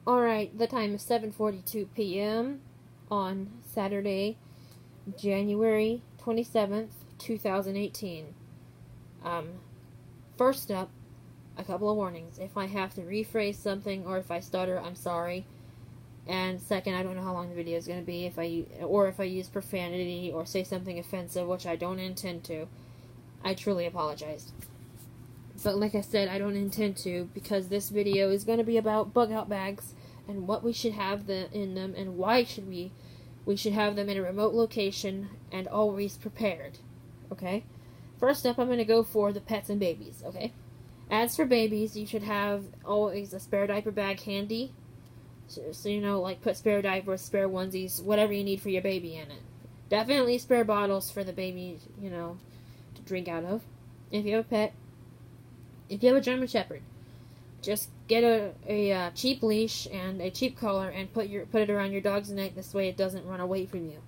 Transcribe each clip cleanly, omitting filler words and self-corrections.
Alright, the time is 7:42 p.m. on Saturday, January 27th, 2018. Um, First up, a couple of warnings. If I have to rephrase something or if I stutter, I'm sorry. And second, I don't know how long the video is going to be. If I use profanity or say something offensive, which I don't intend to, I truly apologize. But like I said, I don't intend to, because this video is going to be about bug out bags and what we should have in them and why we should have them in a remote location and always prepared. Okay? First up, I'm going to go for the pets and babies. Okay? As for babies, you should have always a spare diaper bag handy. So you know, like put spare diapers, spare onesies, whatever you need for your baby in it. Definitely spare bottles for the baby, to drink out of. If you have a pet. If you have a German Shepherd, just get a cheap leash and a cheap collar and put it around your dog's neck. This way it doesn't run away from you.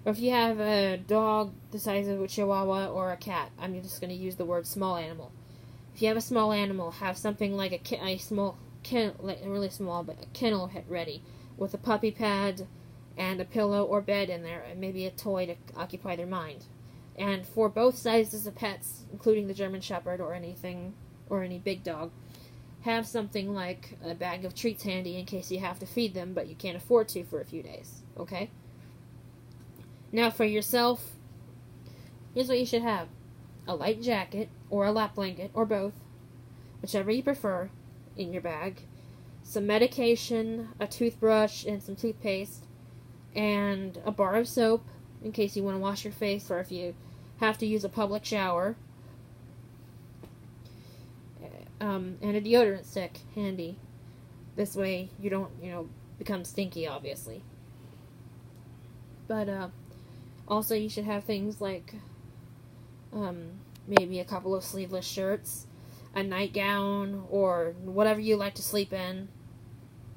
Or if you have a dog the size of a Chihuahua or a cat, I'm just going to use the word small animal. If you have a small animal, have something like a small kennel, really small, but a kennel ready with a puppy pad and a pillow or bed in there, and maybe a toy to occupy their mind. And for both sizes of pets, including the German Shepherd or any big dog, have something like a bag of treats handy in case you have to feed them, but you can't afford to for a few days. Okay? Now for yourself, here's what you should have. A light jacket, or a lap blanket, or both, whichever you prefer, in your bag. Some medication, a toothbrush, and some toothpaste, and a bar of soap, in case you want to wash your face, or if you have to use a public shower. And a deodorant stick handy. This way you don't, become stinky, obviously. But, also you should have things like, maybe a couple of sleeveless shirts, a nightgown, or whatever you like to sleep in.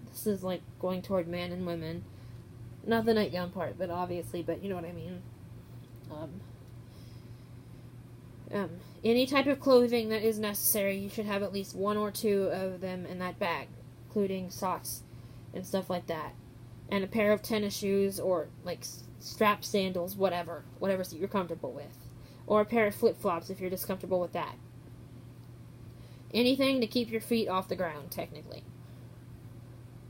This is like going toward men and women. Not the nightgown part, but obviously, but you know what I mean. Any type of clothing that is necessary, you should have at least one or two of them in that bag, including socks and stuff like that. And a pair of tennis shoes or, like, strap sandals, whatever you're comfortable with. Or a pair of flip-flops if you're just comfortable with that. Anything to keep your feet off the ground, technically.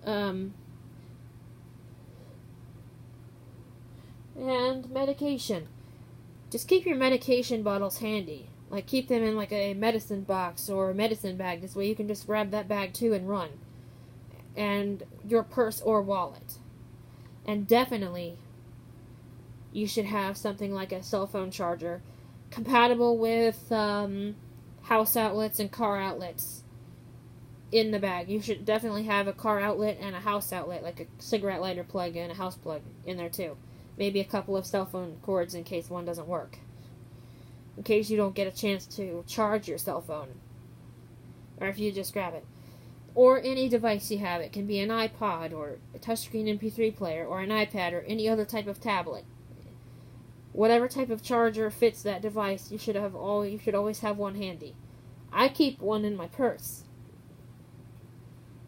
And medication. Just keep your medication bottles handy. Like, keep them in, like, a medicine box or a medicine bag. This way you can just grab that bag, too, and run. And your purse or wallet. And definitely, you should have something like a cell phone charger compatible with house outlets and car outlets in the bag. You should definitely have a car outlet and a house outlet, like a cigarette lighter plug and a house plug in there, too. Maybe a couple of cell phone cords in case one doesn't work. In case you don't get a chance to charge your cell phone. Or if you just grab it. Or any device you have. It can be an iPod or a touchscreen MP3 player or an iPad or any other type of tablet. Whatever type of charger fits that device, you should always have one handy. I keep one in my purse.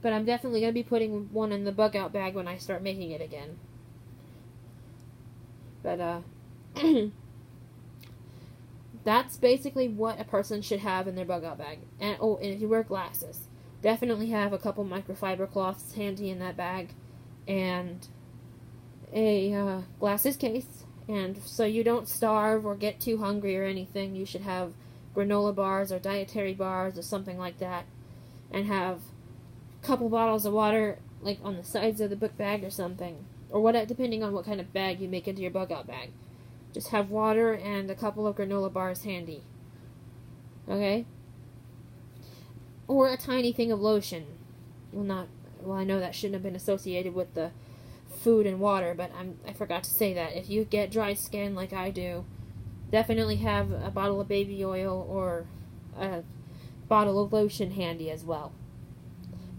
But I'm definitely going to be putting one in the bug out bag when I start making it again. But, that's basically what a person should have in their bug out bag. And if you wear glasses, definitely have a couple microfiber cloths handy in that bag. And a glasses case. And so you don't starve or get too hungry or anything, you should have granola bars or dietary bars or something like that. And have a couple bottles of water, like on the sides of the book bag or something. Or depending on what kind of bag you make into your bug out bag. Just have water and a couple of granola bars handy. Okay? Or a tiny thing of lotion. Well, I know that shouldn't have been associated with the food and water, but I forgot to say that. If you get dry skin like I do, definitely have a bottle of baby oil or a bottle of lotion handy as well.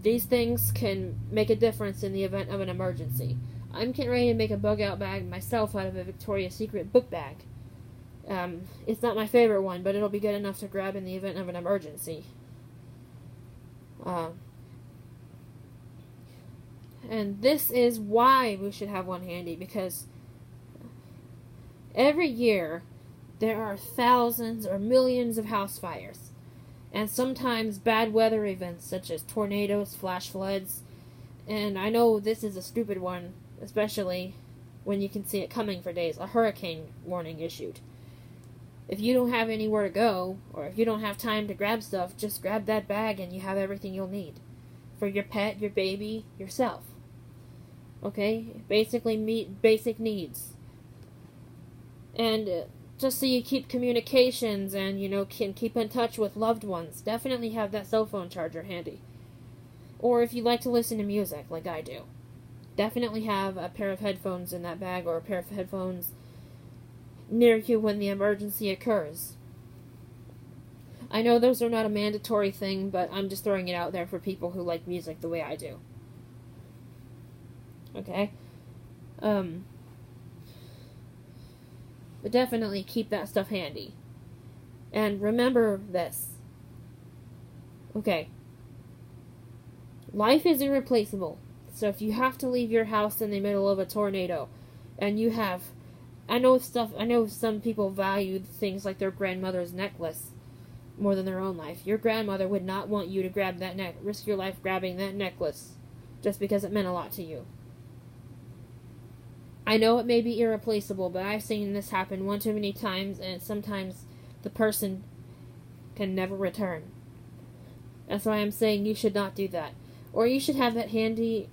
These things can make a difference in the event of an emergency. I'm getting ready to make a bug out bag myself out of a Victoria's Secret book bag. It's not my favorite one, but it'll be good enough to grab in the event of an emergency. And this is why we should have one handy, because every year there are thousands or millions of house fires, and sometimes bad weather events such as tornadoes, flash floods, and I know this is a stupid one, especially when you can see it coming for days, a hurricane warning issued. If you don't have anywhere to go, or if you don't have time to grab stuff, just grab that bag and you have everything you'll need. For your pet, your baby, yourself. Okay? Basically meet basic needs. And just so you keep communications and, can keep in touch with loved ones, definitely have that cell phone charger handy. Or if you like to listen to music, like I do, definitely have a pair of headphones in that bag, or a pair of headphones near you when the emergency occurs. I know those are not a mandatory thing, but I'm just throwing it out there for people who like music the way I do. Okay? But definitely keep that stuff handy. And remember this. Okay. Life is irreplaceable. So if you have to leave your house in the middle of a tornado, and you have... I know some people value things like their grandmother's necklace more than their own life. Your grandmother would not want you to risk your life grabbing that necklace just because it meant a lot to you. I know it may be irreplaceable, but I've seen this happen one too many times, and sometimes the person can never return. That's why I'm saying you should not do that. Or you should have that handy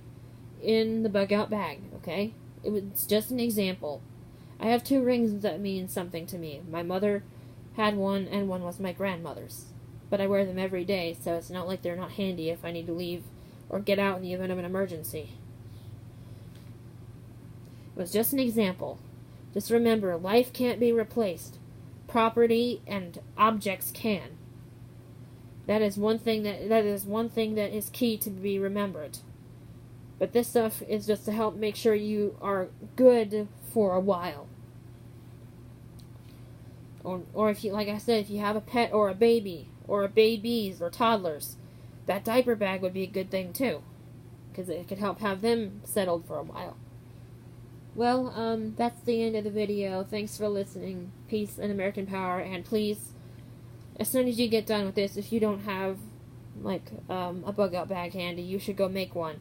in the bug-out bag, okay? It's just an example. I have 2 rings that mean something to me. My mother had one, and one was my grandmother's. But I wear them every day, so it's not like they're not handy if I need to leave or get out in the event of an emergency. It was just an example. Just remember, life can't be replaced. Property and objects can. That is one thing that is key to be remembered. But this stuff is just to help make sure you are good for a while. Or if you, like I said, if you have a pet or a baby, or babies or toddlers, that diaper bag would be a good thing too, because it could help have them settled for a while. Well, that's the end of the video. Thanks for listening. Peace and American power, and please, as soon as you get done with this, if you don't have, a bug-out bag handy, you should go make one,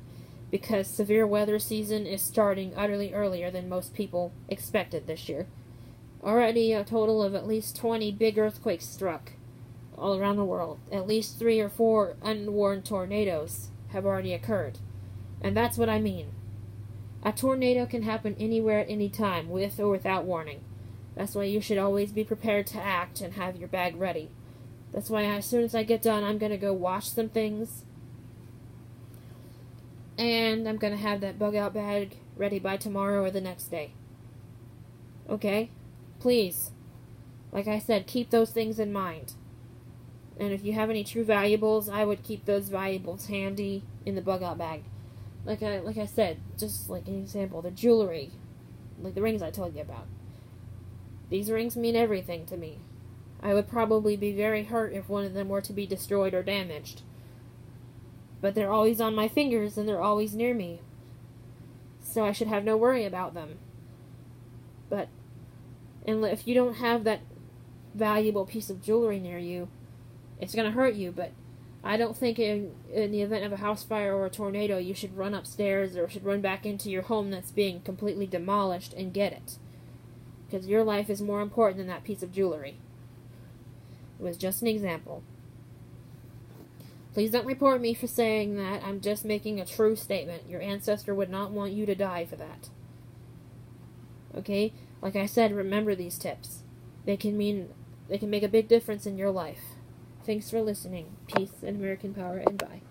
because severe weather season is starting utterly earlier than most people expected this year. Already a total of at least 20 big earthquakes struck all around the world. At least 3 or 4 unwarned tornadoes have already occurred. And that's what I mean. A tornado can happen anywhere at any time, with or without warning. That's why you should always be prepared to act and have your bag ready. That's why as soon as I get done, I'm going to go wash some things. And I'm going to have that bug-out bag ready by tomorrow or the next day. Okay? Please, like I said, keep those things in mind. And if you have any true valuables, I would keep those valuables handy in the bug-out bag. Like I said, just like an example, the jewelry, like the rings I told you about. These rings mean everything to me. I would probably be very hurt if one of them were to be destroyed or damaged. But they're always on my fingers, and they're always near me. So I should have no worry about them. But and if you don't have that valuable piece of jewelry near you, it's going to hurt you. But I don't think in the event of a house fire or a tornado, you should run upstairs or should run back into your home that's being completely demolished and get it. Because your life is more important than that piece of jewelry. It was just an example. Please don't report me for saying that. I'm just making a true statement. Your ancestor would not want you to die for that. Okay? Like I said, remember these tips. They can make a big difference in your life. Thanks for listening. Peace and American power, and bye.